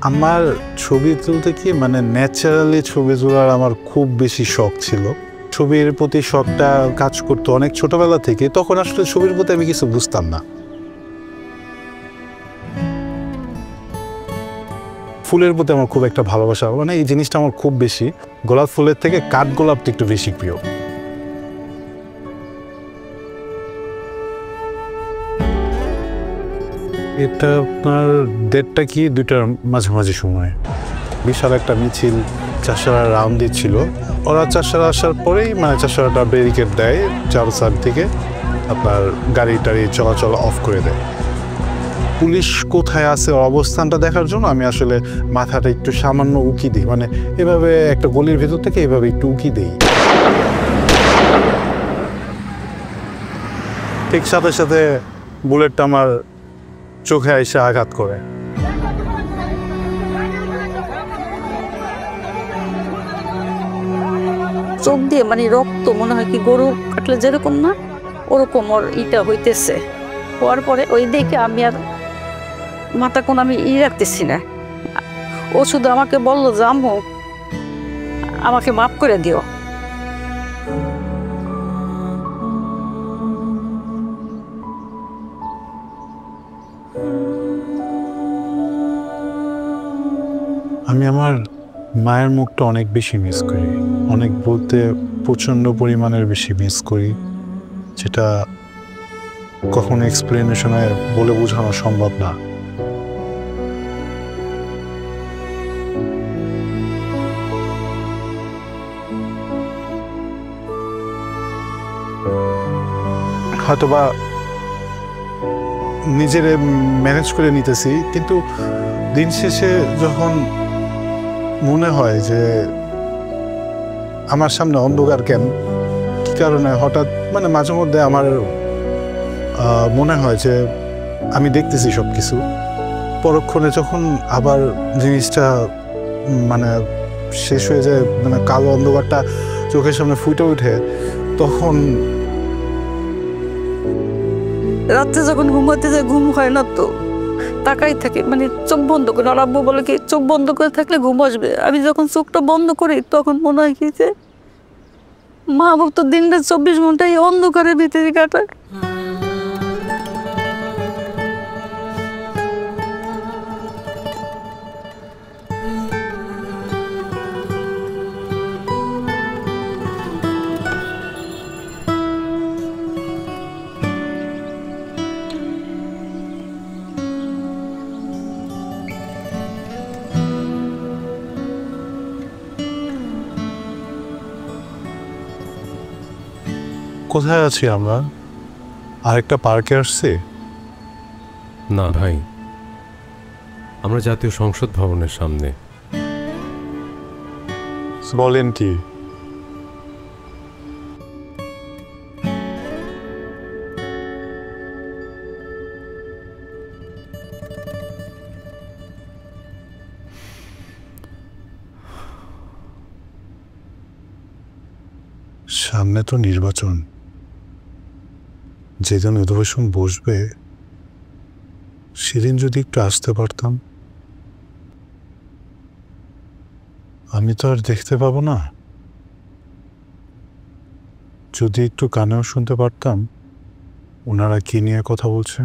আমার ছবি তুলতে কি মানে ন্যাচারালি ছবি তোলার আমার খুব বেশি শখ ছিল। ছবির প্রতি শখটা কাজ করতো অনেক ছোটবেলা থেকে। তখন আসলে ছবির প্রতি আমি কিছু বুঝতাম না। ফুলের প্রতি আমার খুব একটা ভালোবাসা, মানে এই জিনিসটা আমার খুব বেশি। গোলাপ ফুলের থেকে কাঠগোলাপটা একটু বেশি প্রিয়। এটা আপনার ডেটটা কি 2টার মাঝামাঝি সময় বিশাল একটা মিছিল চাষারা রাউন্ড দিচ্ছিল। ওরা চাষারা আসার পরেই মানে চাষারাটা ব্যারিকেড দেয় চার সাইড থেকে, আপনার গাড়ি টাড়ি চলাচল অফ করে দেয়। পুলিশ কোথায় আছে অবস্থানটা দেখার জন্য আমি আসলে মাথাটা একটু সামান্য উকি দিই, মানে এভাবে একটা গলির ভেতর থেকে এভাবে একটু উকি দিই। ঠিক সাথে সাথে বুলেটটা আমার চোখে এসে আঘাত করে। চোখ দিয়ে মানে রক্ত মনে হয় কি গরু কাটলে যেরকম না ওরকম ওর ইটা হইতেছে। হওয়ার পরে ওই দেখে আমি আর মাথা কোন আমি রাখতেছি না। ও শুধু আমাকে বললো যে আম্মু আমাকে মাফ করে দিও। আমি আমার মায়ের মুখটা অনেক বেশি মিস করি, অনেক বলতে প্রচণ্ড পরিমাণের বেশি মিস করি, যেটা কখনো এক্সপ্লেনেশনে বলে বোঝানো সম্ভব না। হয়তোবা নিজের ম্যানেজ করে নিতেছি, কিন্তু দিন শেষে যখন মনে হয় যে আমার সামনে অন্ধকার কেন, কি কারণে হঠাৎ মানে মাঝে মধ্যে আমার মনে হয় যে আমি দেখতেছি সব কিছু, পরক্ষণে যখন আবার জিনিসটা মানে শেষ হয়ে যায়, মানে কালো অন্ধকারটা চোখের সামনে ফুটে ওঠে, তখন রাত্রে যখন ঘুমাতে যায় ঘুম হয় না, তো তাকাই থাকে মানে চোখ বন্ধ করে। আর আব্বু বলে কি চোখ বন্ধ করে থাকলে ঘুম আসবে। আমি যখন চোখটা বন্ধ করি তখন মনে হয় কি যে মা বাবা তো দিনটা 24 ঘন্টা এই অন্ধকারের ভিতরে কাটায়। কোথায় আছি আমরা? আরেকটা পার্কে আসছি? না ভাই, আমরা জাতীয় সংসদ ভবনের সামনে। বলেন কি? সামনে তো নির্বাচন, যেদিন অধিবেশন বসবে সেদিন যদি একটু আসতে পারতাম। আমি তো আর দেখতে পাবো না, যদি একটু কানেও শুনতে পারতাম ওনারা কি নিয়ে কথা বলছে।